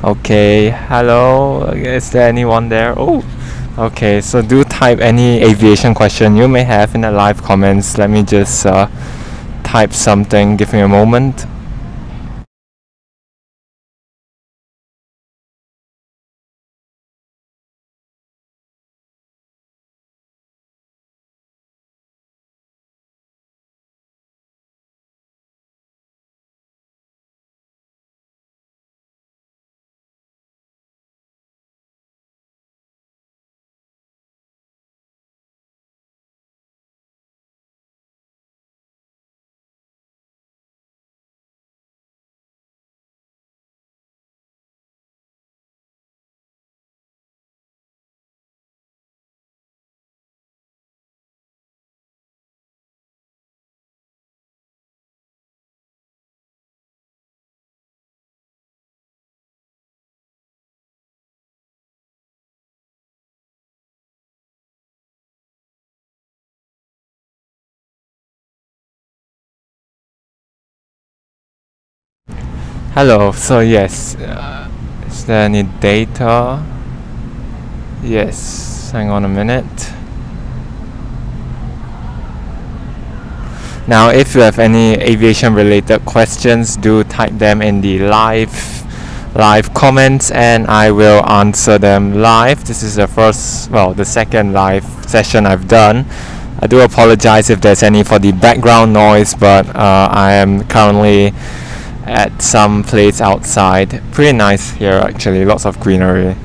Okay, hello. Is there anyone there? Oh, okay. So do type any aviation question you may have in the live comments. Let me just type something. Give me a moment. Hello. So yes, is there any data? Yes. Hang on a minute. Now, if you have any aviation related questions, do type them in the live comments and I will answer them live. This is the second live session I've done. I do apologize if there's any for the background noise, but I am currently at some place outside. Pretty nice here actually, lots of greenery.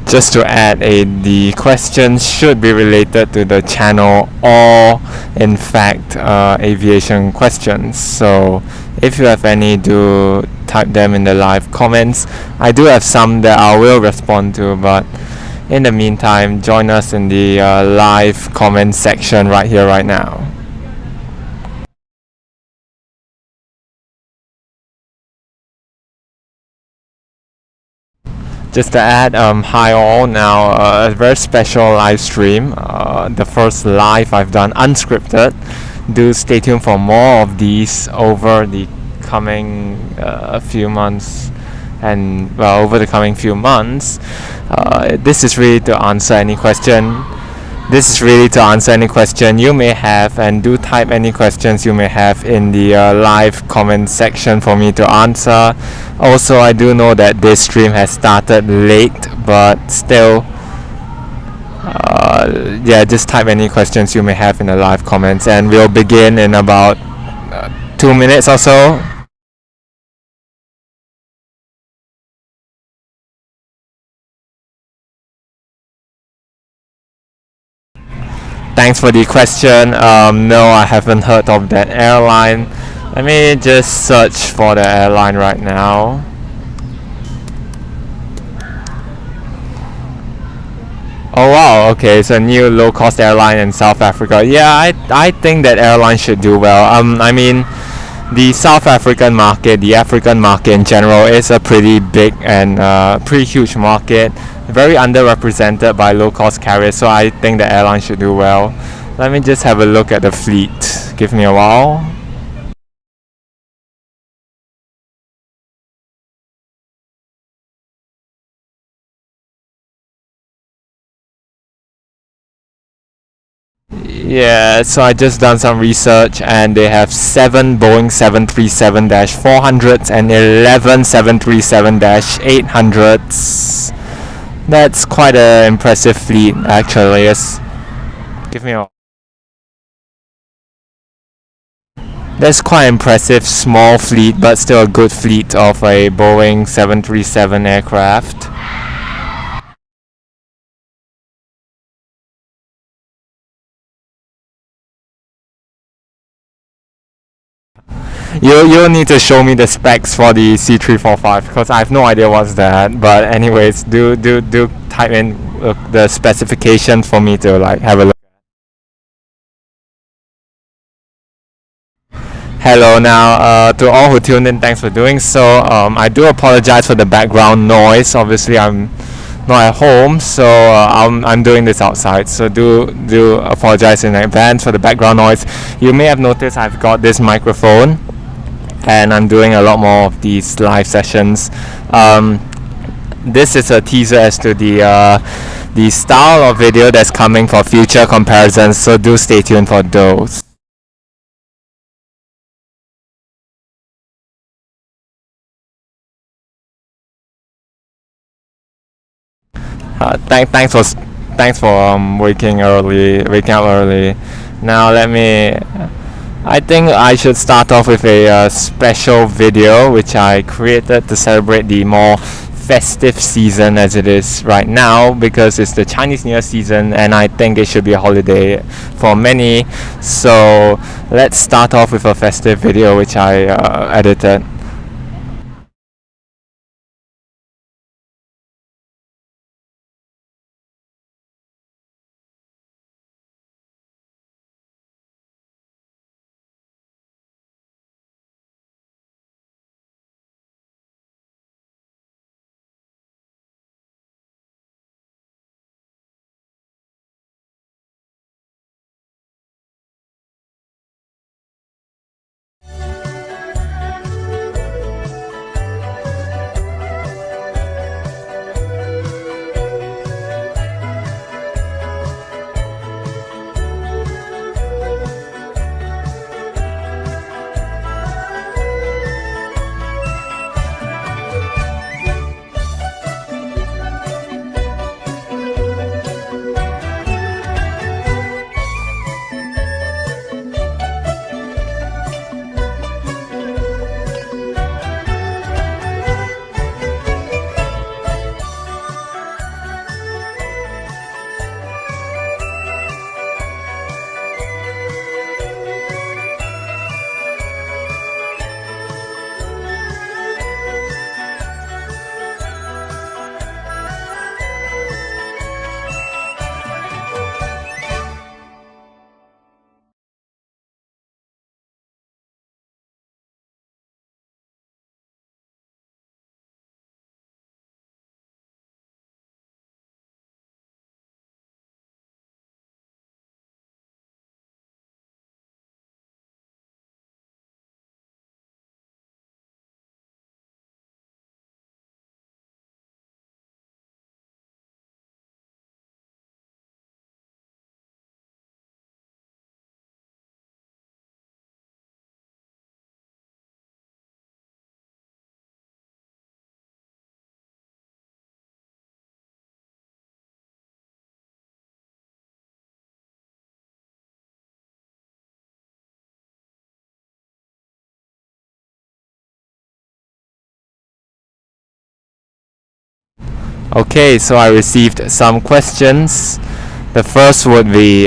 Just to add, the questions should be related to the channel or in fact aviation questions. So if you have any, do type them in the live comments. I do have some that I will respond to, but in the meantime, join us in the live comment section right here right now. Just to add, hi all. Now, a very special live stream. The first live I've done unscripted. Do stay tuned for more of these over the coming few months, and well, over the coming few months. This is really to answer any question. This is really to answer any question you may have, and do type any questions you may have in the live comment section for me to answer. Also, I do know that this stream has started late, but still, just type any questions you may have in the live comments, and we'll begin in about 2 minutes or so. Thanks for the question. No, I haven't heard of that airline. Let me just search for the airline right now. Oh wow, okay, it's a new low-cost airline in South Africa. Yeah, I think that airline should do well. I mean, the South African market, the African market in general, is a pretty big and pretty huge market. Very underrepresented by low-cost carriers, so I think the airline should do well. Let me just have a look at the fleet. Give me a while. Yeah, so I just done some research and they have 7 Boeing 737-400s and 11 737-800s. That's quite an impressive fleet actually. Yes. Give me a That's quite impressive small fleet, but still a good fleet of a Boeing 737 aircraft. You'll need to show me the specs for the C345 because I have no idea what's that. But anyways, do type in the specifications for me to like have a look. Hello now, to all who tuned in, thanks for doing so. I do apologize for the background noise. Obviously, I'm not at home, so I'm doing this outside. So do apologize in advance for the background noise. You may have noticed I've got this microphone, and I'm doing a lot more of these live sessions. This is a teaser as to the style of video that's coming for future comparisons. So do stay tuned for those. Thanks for waking up early. Now I think I should start off with a special video which I created to celebrate the more festive season as it is right now, because it's the Chinese New Year season and I think it should be a holiday for many. So let's start off with a festive video which I edited. Okay, so I received some questions. The first would be,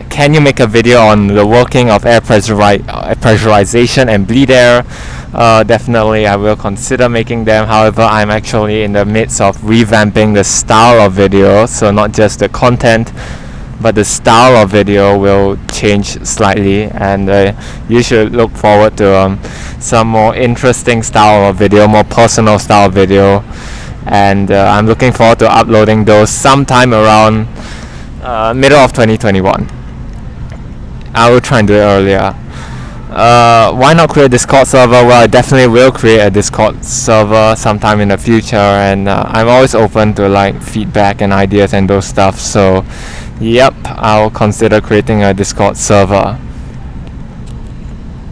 can you make a video on the working of pressurization and bleed air? Definitely, I will consider making them. However, I'm actually in the midst of revamping the style of video, so not just the content, but the style of video will change slightly, and you should look forward to some more interesting style of video, more personal style of video, and I'm looking forward to uploading those sometime around middle of 2021. I will try and do it earlier. Why not create a Discord server? Well, I definitely will create a Discord server sometime in the future, and I'm always open to like feedback and ideas and those stuff. So yep, I'll consider creating a Discord server.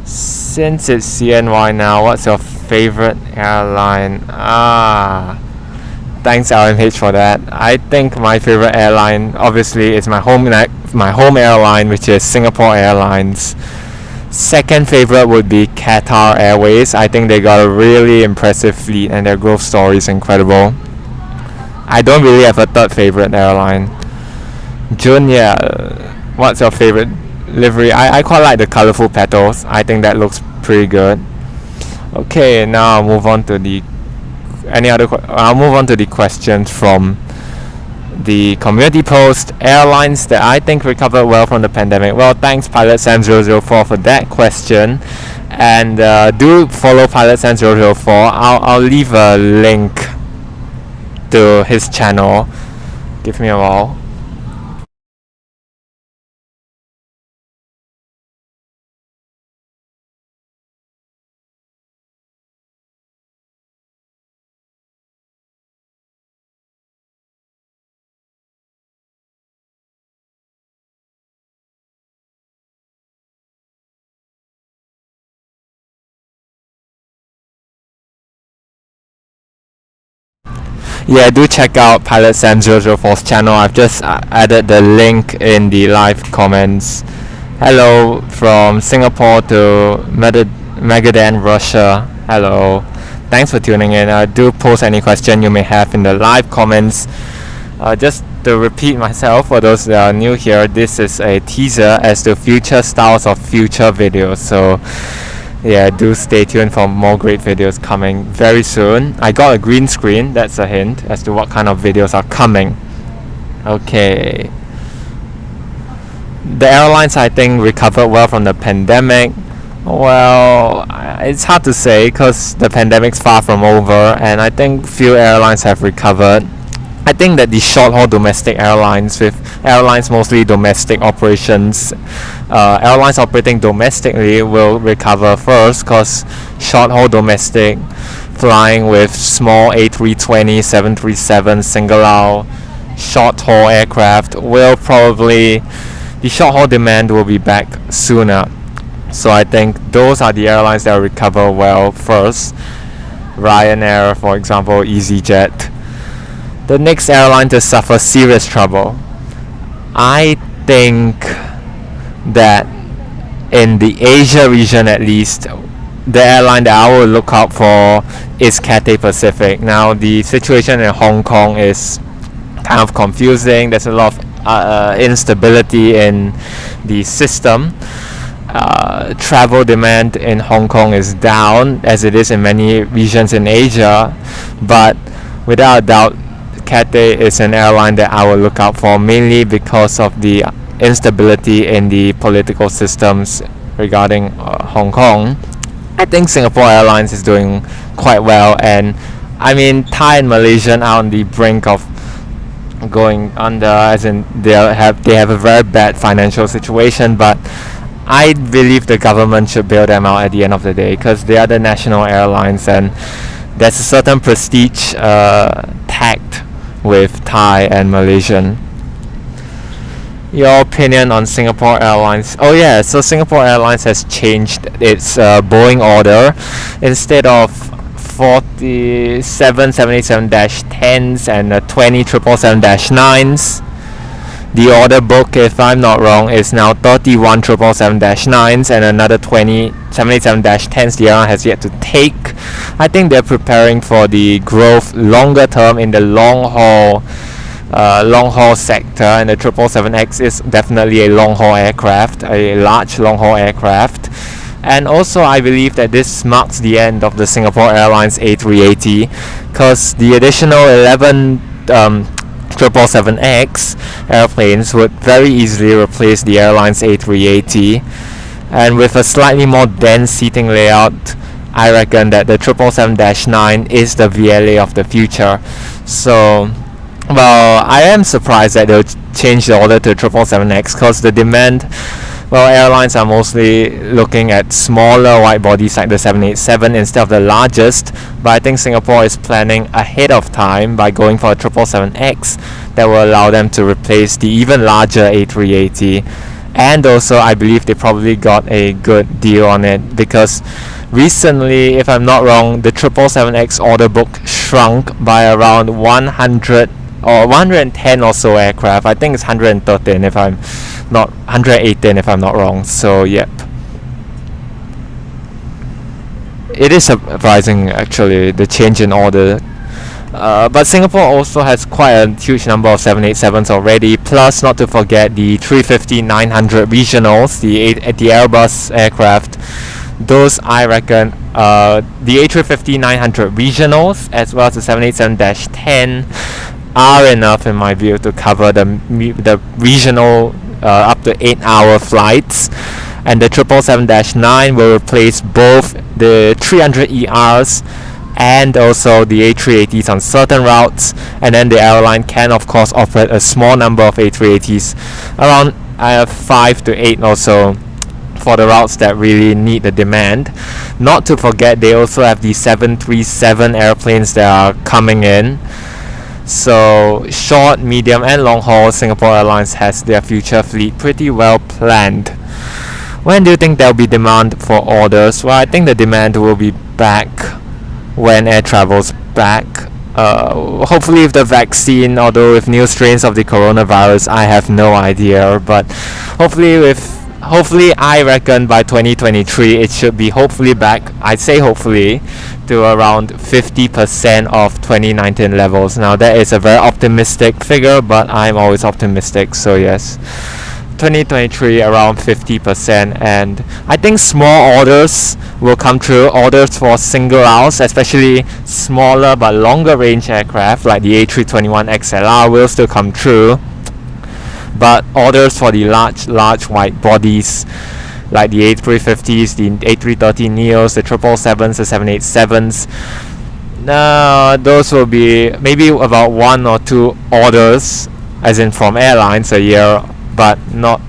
Since it's CNY now, what's your favorite airline? Thanks LMH for that. I think my favorite airline obviously is my home airline, which is Singapore Airlines. Second favorite would be Qatar Airways. I think they got a really impressive fleet and their growth story is incredible. I don't really have a third favorite airline. Jun, yeah, what's your favorite livery? I quite like the colorful petals. I think that looks pretty good. Okay, now I'll move on to the questions from the community post, airlines that I think recovered well from the pandemic. Well, thanks Pilot Sam004 for that question. And do follow Pilot Sam004. I'll leave a link to his channel. Give me a while. Yeah, do check out Pilot Sam004's channel. I've just added the link in the live comments. Hello from Singapore to Magadan, Russia. Hello. Thanks for tuning in. Do post any question you may have in the live comments. Just to repeat myself, for those that are new here, this is a teaser as to future styles of future videos. So yeah, do stay tuned for more great videos coming very soon. I got a green screen, that's a hint as to what kind of videos are coming. Okay. The airlines, I think, recovered well from the pandemic. Well, it's hard to say because the pandemic's far from over, and I think few airlines have recovered. I think that the short-haul domestic airlines, with airlines mostly domestic operations, airlines operating domestically will recover first, because short-haul domestic flying with small A320, 737 single-aisle short-haul aircraft will probably, the short-haul demand will be back sooner. So I think those are the airlines that will recover well first. Ryanair, for example, EasyJet. The next airline to suffer serious trouble, I think that in the Asia region at least, the airline that I will look out for is Cathay Pacific. Now the situation in Hong Kong is kind of confusing. There's a lot of instability in the system. Travel demand in Hong Kong is down, as it is in many regions in Asia, but without a doubt Cathay is an airline that I will look out for, mainly because of the instability in the political systems regarding Hong Kong. I think Singapore Airlines is doing quite well, and I mean Thai and Malaysian are on the brink of going under, as in they have a very bad financial situation, but I believe the government should bail them out at the end of the day, because they are the national airlines and there's a certain prestige tagged with Thai and Malaysian. Your opinion on Singapore Airlines? Oh yeah, so Singapore Airlines has changed its Boeing order. Instead of 47 787-10s and 20 777-9s, the order book, if I'm not wrong, is now 31 777-9s and another 20 787-10s the airline has yet to take. I think they're preparing for the growth longer term in the long haul sector, and the 777X is definitely a long haul aircraft, a large long haul aircraft. And also I believe that this marks the end of the Singapore Airlines A380, because the additional 11 777X airplanes would very easily replace the airline's A380, and with a slightly more dense seating layout, I reckon that the 777-9 is the VLA of the future. So, well, I am surprised that they'll change the order to 777X, because the demand, well, airlines are mostly looking at smaller wide bodies like the 787 instead of the largest, but I think Singapore is planning ahead of time by going for a 777X that will allow them to replace the even larger A380. And also I believe they probably got a good deal on it, because recently, if I'm not wrong, the 777X order book shrunk by around 100 or 110 or so aircraft. I think it's 113 if I'm not 118 if I'm not wrong. So yep, it is surprising actually, the change in order. But Singapore also has quite a huge number of 787s already, plus not to forget the 350-900 regionals, the Airbus aircraft. Those, I reckon, the A350-900 regionals as well as the 787-10 are enough in my view to cover the regional up to 8-hour flights. And the 777-9 will replace both the 300ERs and also the A380s on certain routes, and then the airline can of course operate a small number of A380s, around 5 to 8 or so, for the routes that really need the demand. Not to forget, they also have the 737 airplanes that are coming in. So short, medium and long haul, Singapore Airlines has their future fleet pretty well planned. When do you think there will be demand for orders? Well, I think the demand will be back when air travel's back. Hopefully with the vaccine, although with new strains of the coronavirus, I have no idea. But hopefully I reckon by 2023 it should be hopefully back, I'd say hopefully, to around 50% of 2019 levels. Now that is a very optimistic figure, but I'm always optimistic, so yes. 2023 around 50%, and I think small orders will come through. Orders for single aisles, especially smaller but longer range aircraft like the A321XLR will still come through, but orders for the large white bodies like the A350s, the A330neos, the 777s, the 787s, those will be maybe about 1 or 2 orders, as in from airlines, a year, but not,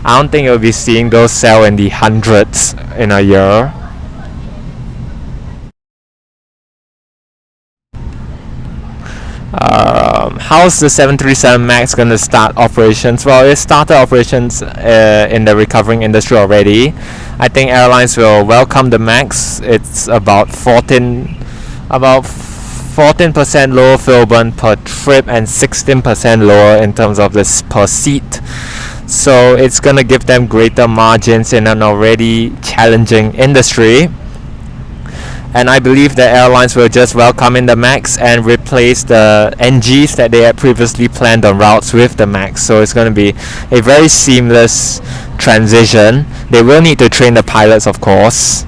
I don't think you'll be seeing those sell in the hundreds in a year. How's the 737 MAX going to start operations? Well, it started operations in the recovering industry already. I think airlines will welcome the MAX. It's about 14% lower fuel burn per trip and 16% lower in terms of this per seat. So it's going to give them greater margins in an already challenging industry. And I believe the airlines will just welcome in the MAX and replace the NGs that they had previously planned on routes with the MAX. So it's going to be a very seamless transition. They will need to train the pilots, of course,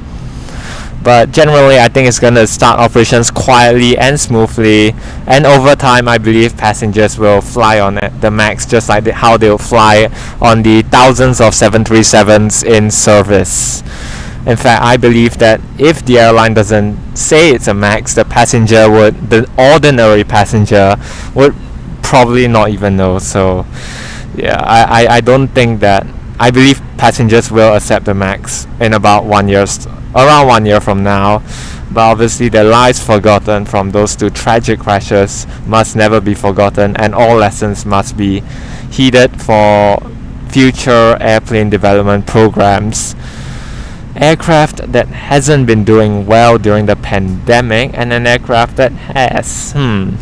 but generally I think it's going to start operations quietly and smoothly, and over time I believe passengers will fly on the MAX just like how they'll fly on the thousands of 737s in service. In fact, I believe that if the airline doesn't say it's a MAX, the ordinary passenger would probably not even know. So yeah, I don't think that, I believe passengers will accept the MAX in about around 1 year from now. But obviously the lives forgotten from those 2 tragic crashes must never be forgotten, and all lessons must be heeded for future airplane development programs. Aircraft that hasn't been doing well during the pandemic and an aircraft that has. The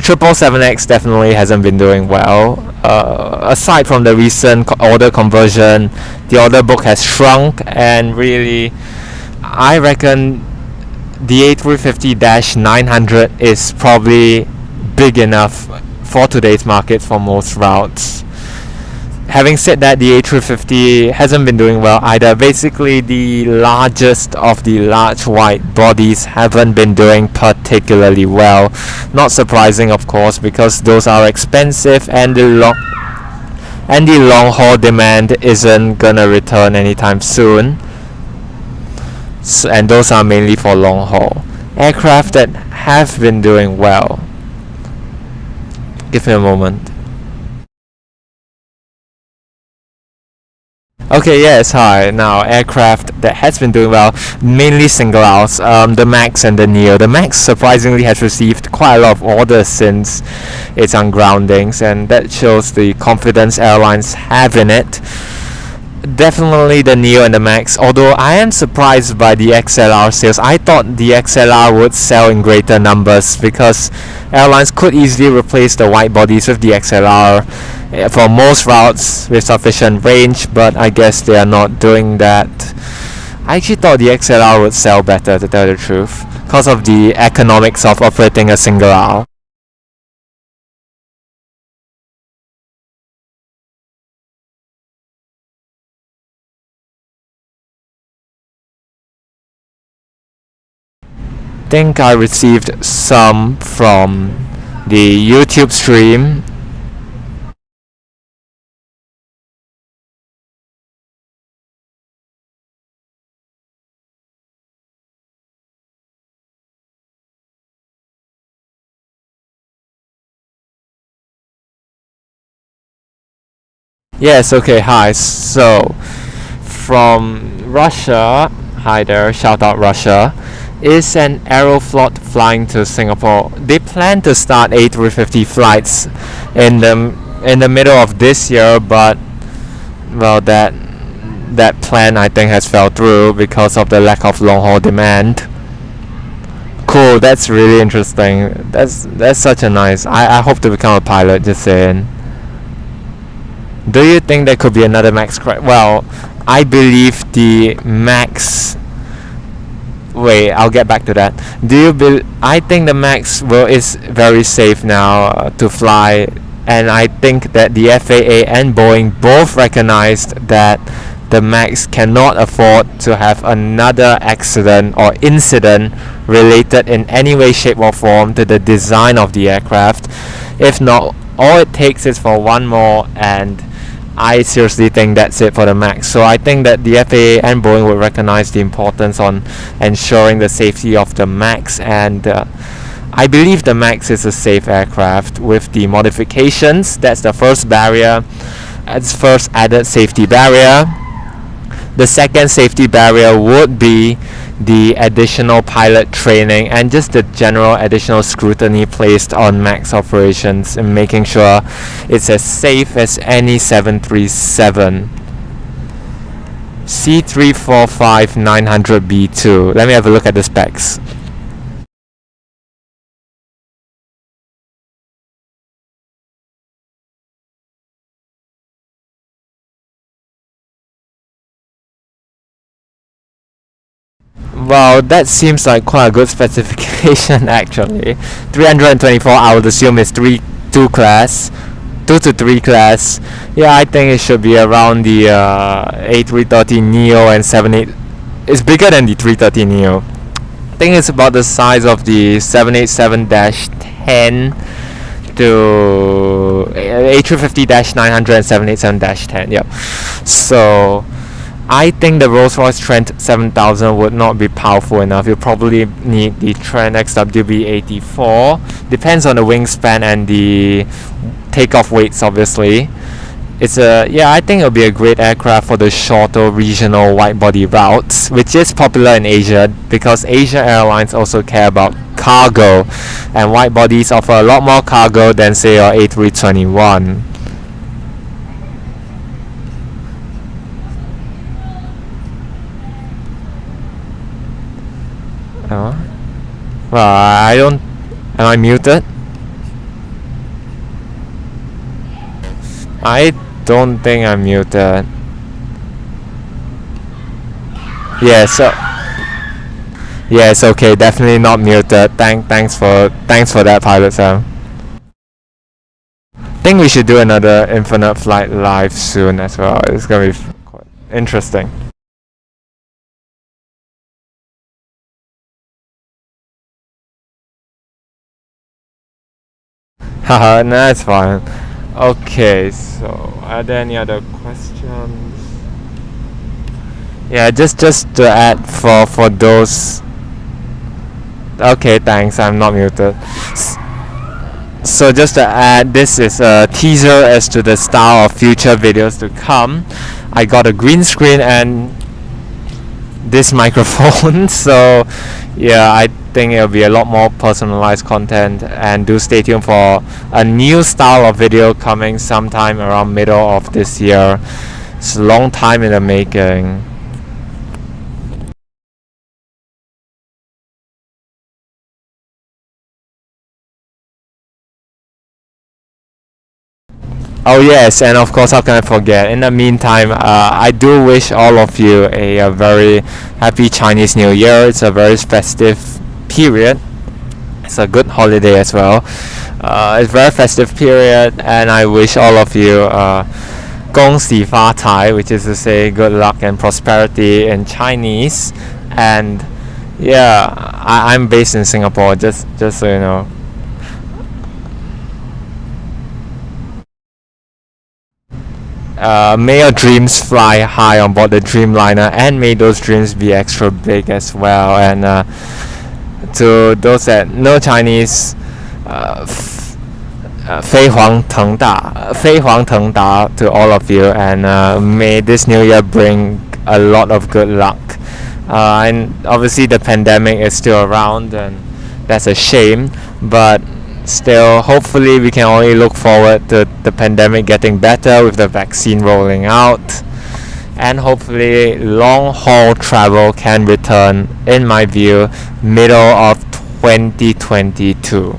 777X definitely hasn't been doing well. Aside from the recent order conversion, the order book has shrunk, and really, I reckon the A350-900 is probably big enough for today's market for most routes. Having said that, the A350 hasn't been doing well either. Basically, the largest of the large wide bodies haven't been doing particularly well. Not surprising, of course, because those are expensive, and the long haul demand isn't gonna return anytime soon. And those are mainly for long haul. Aircraft that have been doing well. Give me a moment. Okay, yes, hi. Now, aircraft that has been doing well, mainly single aisles, the MAX and the Neo. The MAX surprisingly has received quite a lot of orders since its ungroundings, and that shows the confidence airlines have in it. Definitely the Neo and the MAX, although I am surprised by the XLR sales. I thought the XLR would sell in greater numbers because airlines could easily replace the wide bodies with the XLR for most routes with sufficient range, but I guess they are not doing that. I actually thought the XLR would sell better, to tell the truth, because of the economics of operating a single aisle. I think I received some from the YouTube stream. Yes, okay, hi. So, from Russia, hi there, shout out Russia, is an Aeroflot flying to Singapore. They plan to start A350 flights in the middle of this year, but well, that plan I think has fell through because of the lack of long haul demand. Cool, that's really interesting. That's such a nice. I hope to become a pilot. Just saying. Do you think there could be another Max crash? Well, I believe the Max. Wait, I'll get back to that. I think the Max is very safe now to fly, and I think that the FAA and Boeing both recognized that the Max cannot afford to have another accident or incident related in any way, shape, or form to the design of the aircraft. If not, all it takes is for one more, and I seriously think that's it for the Max. So I think that the FAA and Boeing will recognize the importance on ensuring the safety of the Max, and I believe the Max is a safe aircraft with the modifications. That's the first barrier. It's first added safety barrier. The second safety barrier would be the additional pilot training and just the general additional scrutiny placed on Max operations and making sure it's as safe as any 737. C345900B2. Let me have a look at the specs. Well, that seems like quite a good specification actually. 324 I would assume is 2 class. 2 to 3 class. Yeah, I think it should be around the A330neo and 78. It's bigger than the 330neo. I think it's about the size of the 787-10 to A350-900 and 787-10. Yep. So I think the Rolls-Royce Trent 7000 would not be powerful enough. You probably need the Trent XWB-84. Depends on the wingspan and the takeoff weights, obviously. I think it'll be a great aircraft for the shorter regional wide-body routes, which is popular in Asia because Asia Airlines also care about cargo, and wide bodies offer a lot more cargo than say your A321. Well, I don't. Am I muted? I don't think I'm muted. Yes, okay, definitely not muted. Thanks for that, Pilot Sam. Think we should do another Infinite Flight live soon as well. It's gonna be quite interesting. Haha, no, it's fine. Okay, so are there any other questions? Yeah, just to add for those. Okay, thanks. I'm not muted. So just to add, this is a teaser as to the style of future videos to come. I got a green screen and this microphone, so yeah, I think it'll be a lot more personalized content, and do stay tuned for a new style of video coming sometime around middle of this year. It's a long time in the making. Oh yes, and of course, how can I forget? In the meantime, I do wish all of you a very happy Chinese New Year. It's a very festive period. It's a good holiday as well. It's a very festive period, and I wish all of you 恭喜发财, which is to say good luck and prosperity in Chinese. And yeah, I'm based in Singapore, just so you know. may your dreams fly high on board the Dreamliner, and may those dreams be extra big as well. And to those that know Chinese, 飞黄腾达, 飞黄腾达 to all of you, and may this new year bring a lot of good luck. And obviously the pandemic is still around, and that's a shame, but still, hopefully we can only look forward to the pandemic getting better with the vaccine rolling out, and hopefully long haul travel can return, in my view, middle of 2022.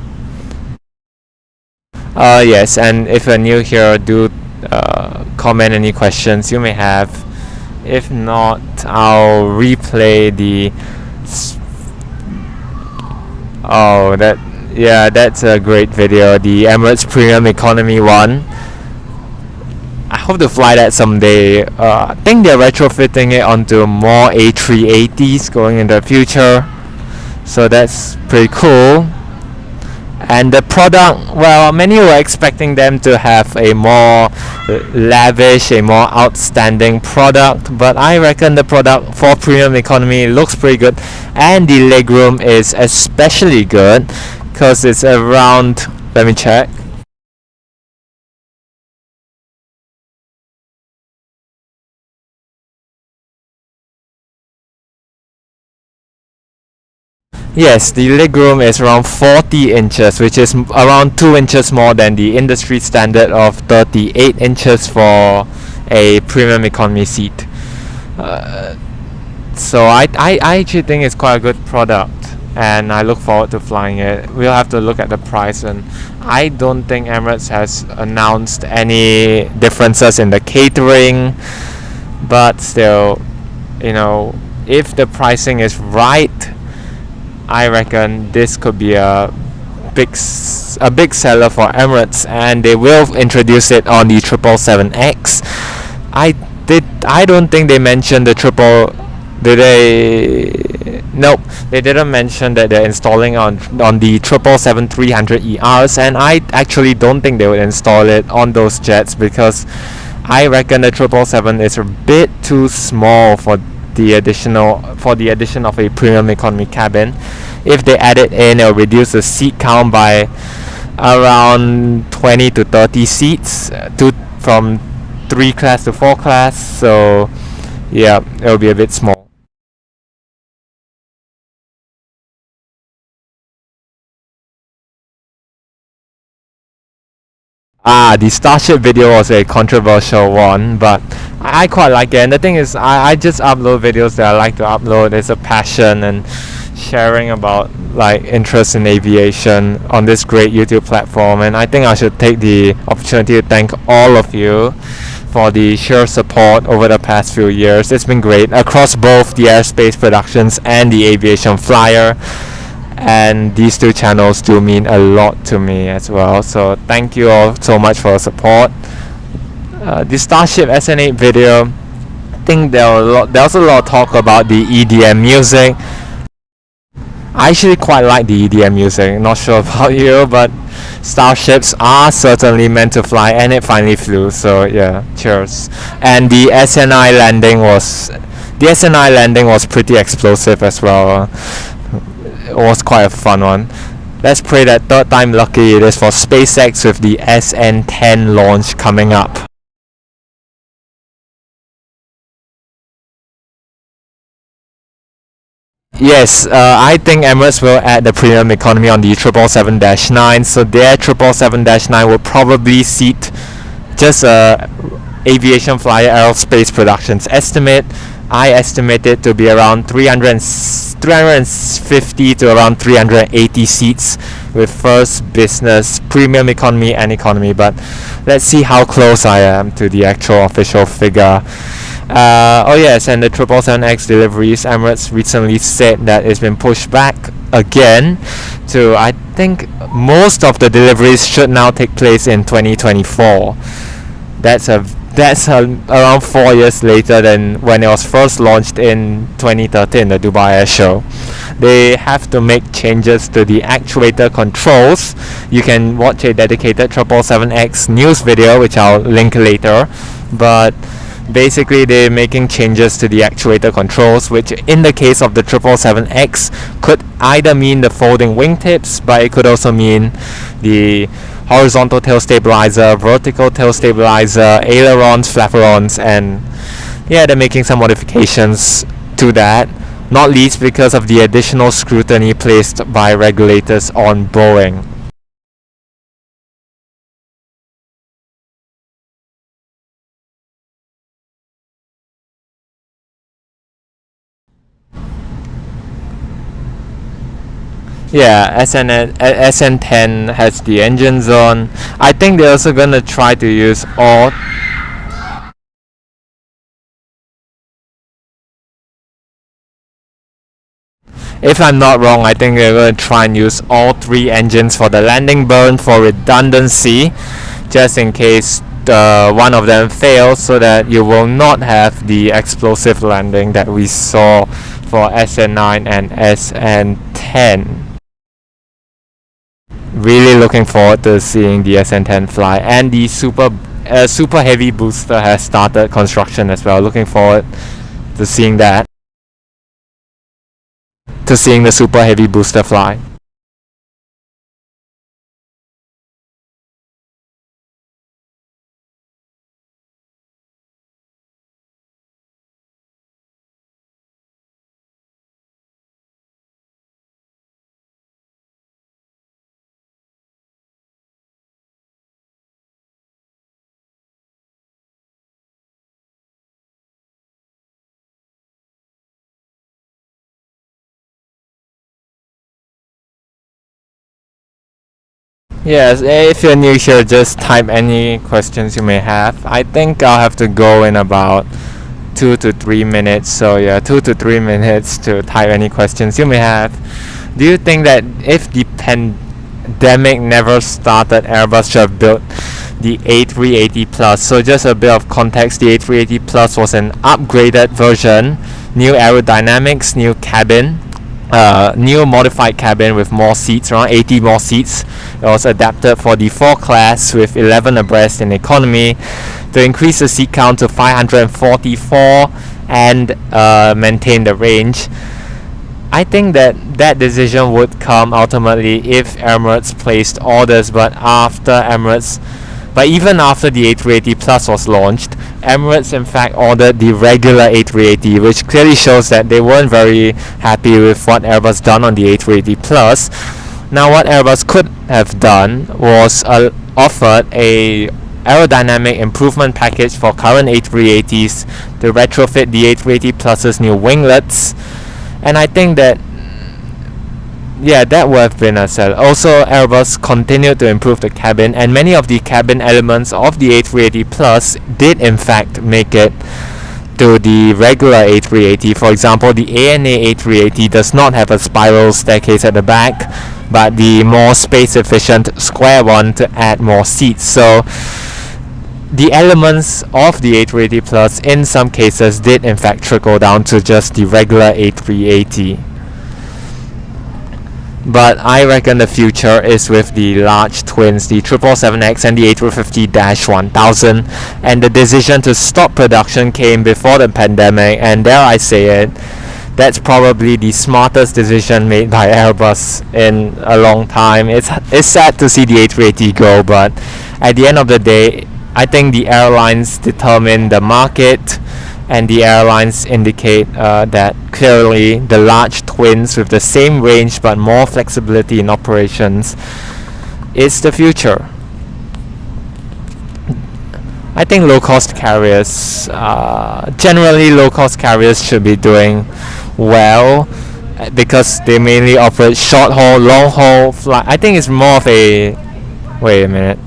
Yes, and if you're new here, do comment any questions you may have. If not, I'll replay the that's a great video, the Emirates Premium Economy one. I hope to fly that someday. I think they're retrofitting it onto more A380s going in the future, so that's pretty cool. And the product, well, many were expecting them to have a more lavish, a more outstanding product, but I reckon the product for premium economy looks pretty good, and the legroom is especially good because it's around, let me check, yes, the legroom is around 40 inches, which is around 2 inches more than the industry standard of 38 inches for a premium economy seat. So I actually think it's quite a good product, and I look forward to flying it. We'll have to look at the price, and I don't think Emirates has announced any differences in the catering, but still, if the pricing is right, I reckon this could be a big seller for Emirates, and they will introduce it on the 777X. I don't think they mentioned the triple. Did they? Nope, they didn't mention that they're installing on the 777-300ERs, and I actually don't think they would install it on those jets, because I reckon the 777 is a bit too small for the addition of a premium economy cabin. If they add it in, it'll reduce the seat count by around 20 to 30 seats from 3 class to 4 class, so yeah, it'll be a bit small. The Starship video was a controversial one, but I quite like it. And the thing is, I just upload videos that I like to upload. It's a passion, and sharing about interest in aviation on this great YouTube platform. And I think I should take the opportunity to thank all of you for the sheer support over the past few years. It's been great across both the AirspaceProductions and the Aviation Flyer, and these two channels do mean a lot to me as well, so thank you all so much for your support. The Starship SN8 video, I think there was a lot of talk about the EDM music. I actually quite like the EDM music, not sure about you, but starships are certainly meant to fly, and it finally flew, so yeah, cheers. And the SNI landing was pretty explosive as well. It was quite a fun one. Let's pray that third time lucky it is for SpaceX with the SN10 launch coming up. Yes, I think Emirates will add the premium economy on the 777-9, so their 777-9 will probably seat just Aviation Flyer AirspaceProductions estimate. I estimate it to be around 350 to around 380 seats, with first, business, premium economy and economy, but let's see how close I am to the actual official figure. Oh yes, and the 777X deliveries, Emirates recently said that it's been pushed back again to, I think most of the deliveries should now take place in 2024. That's around 4 years later than when it was first launched in 2013, the Dubai Air Show. they have to make changes to the actuator controls. You can watch a dedicated 777X news video, which I'll link later, but basically they're making changes to the actuator controls, which in the case of the 777X could either mean the folding wingtips, but it could also mean the horizontal tail stabilizer, vertical tail stabilizer, ailerons, flaperons, and yeah, they're making some modifications to that, not least because of the additional scrutiny placed by regulators on Boeing. Yeah, SN10 has the engines on. I think they're also gonna try to use all. If I'm not wrong, I think they're gonna try and use all three engines for the landing burn for redundancy, just in case one of them fails, so that you will not have the explosive landing that we saw for SN9 and SN10. Really looking forward to seeing the SN10 fly, and the super heavy booster has started construction as well. Looking forward to seeing that, to seeing the super heavy booster fly. Yes, if you're new here, just type any questions you may have. I think I'll have to go in about 2 to 3 minutes. So yeah, 2 to 3 minutes to type any questions you may have. Do you think that if the pandemic never started, Airbus should have built the A380 Plus? So just a bit of context, the A380 Plus was an upgraded version, new aerodynamics, new cabin, new modified cabin with more seats, around 80 more seats. It was adapted for the 4 class with 11 abreast in economy to increase the seat count to 544 and maintain the range. I think that decision would come ultimately if Emirates placed orders, but even after the A380 Plus was launched, Emirates in fact ordered the regular A380, which clearly shows that they weren't very happy with what Airbus done on the A380 Plus. Now what Airbus could have done was offered a aerodynamic improvement package for current A380s to retrofit the A380 Plus's new winglets, and I think that that would have been a sell. Also, Airbus continued to improve the cabin, and many of the cabin elements of the A380 Plus did in fact make it to the regular A380. For example, the ANA A380 does not have a spiral staircase at the back, but the more space efficient square one to add more seats. So the elements of the A380 Plus in some cases did in fact trickle down to just the regular A380. But I reckon the future is with the large twins, the 777X and the A350-1000, and the decision to stop production came before the pandemic, and dare I say it, that's probably the smartest decision made by Airbus in a long time. It's sad to see the A380 go, but at the end of the day, I think the airlines determine the market, and the airlines indicate that clearly the large twins with the same range but more flexibility in operations is the future. I think low-cost carriers, generally low-cost carriers should be doing well because they mainly operate short-haul, long-haul flight. I think it's more of a... Wait a minute.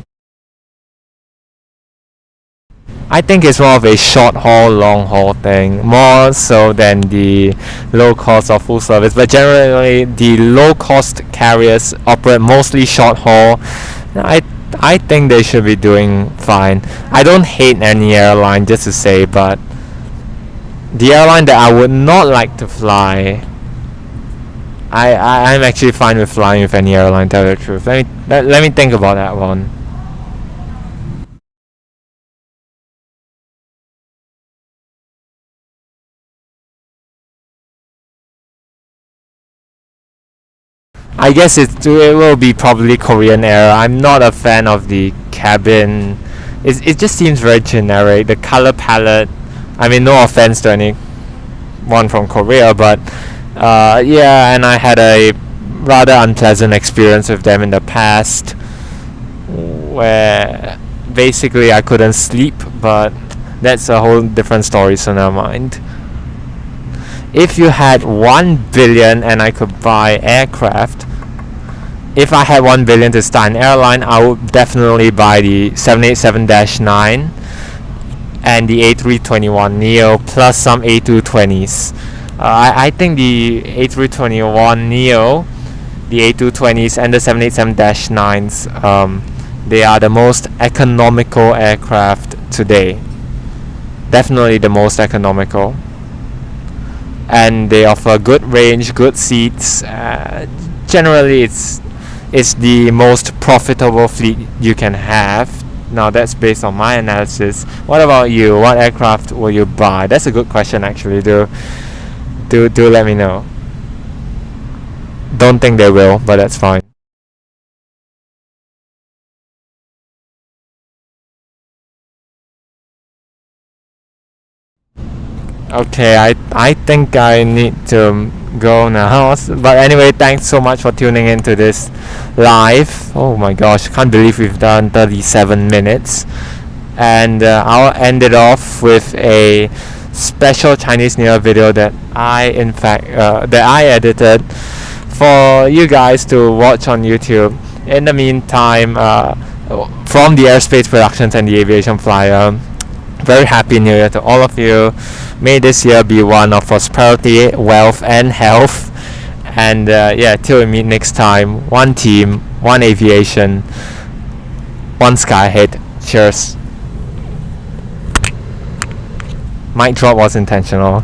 I think it's more of a short haul, long haul thing, more so than the low cost or full service. But generally, the low cost carriers operate mostly short haul. I think they should be doing fine. I don't hate any airline, just to say, but the airline that I would not like to fly, I'm actually fine with flying with any airline, tell you the truth. Let me think about that one. I guess it will be probably Korean Air. I'm not a fan of the cabin. It just seems very generic. The color palette. I mean, no offense to anyone from Korea, but yeah, and I had a rather unpleasant experience with them in the past, where basically I couldn't sleep. But that's a whole different story, so never mind. If you had 1 billion and I could buy aircraft, if I had 1 billion to start an airline, I would definitely buy the 787-9 and the A321neo plus some A220s. I think the A321neo, the A220s, and the 787-9s, they are the most economical aircraft today. Definitely the most economical. And they offer good range, good seats. Generally, it's the most profitable fleet you can have. Now that's based on my analysis. What about you? What aircraft will you buy? That's a good question, actually. Do let me know. Don't think they will, but that's fine. Okay, I think I need to go now. But anyway, thanks so much for tuning into this live. Oh my gosh, can't believe we've done 37 minutes. And I'll end it off with a special Chinese New Year video that I edited for you guys to watch on YouTube. In the meantime, from the AirspaceProductions and the Aviation Flyer, very happy New Year to all of you. May this year be one of prosperity, wealth, and health. And yeah, till we meet next time, one team, one aviation, one skyhead. Cheers. Mic drop was intentional.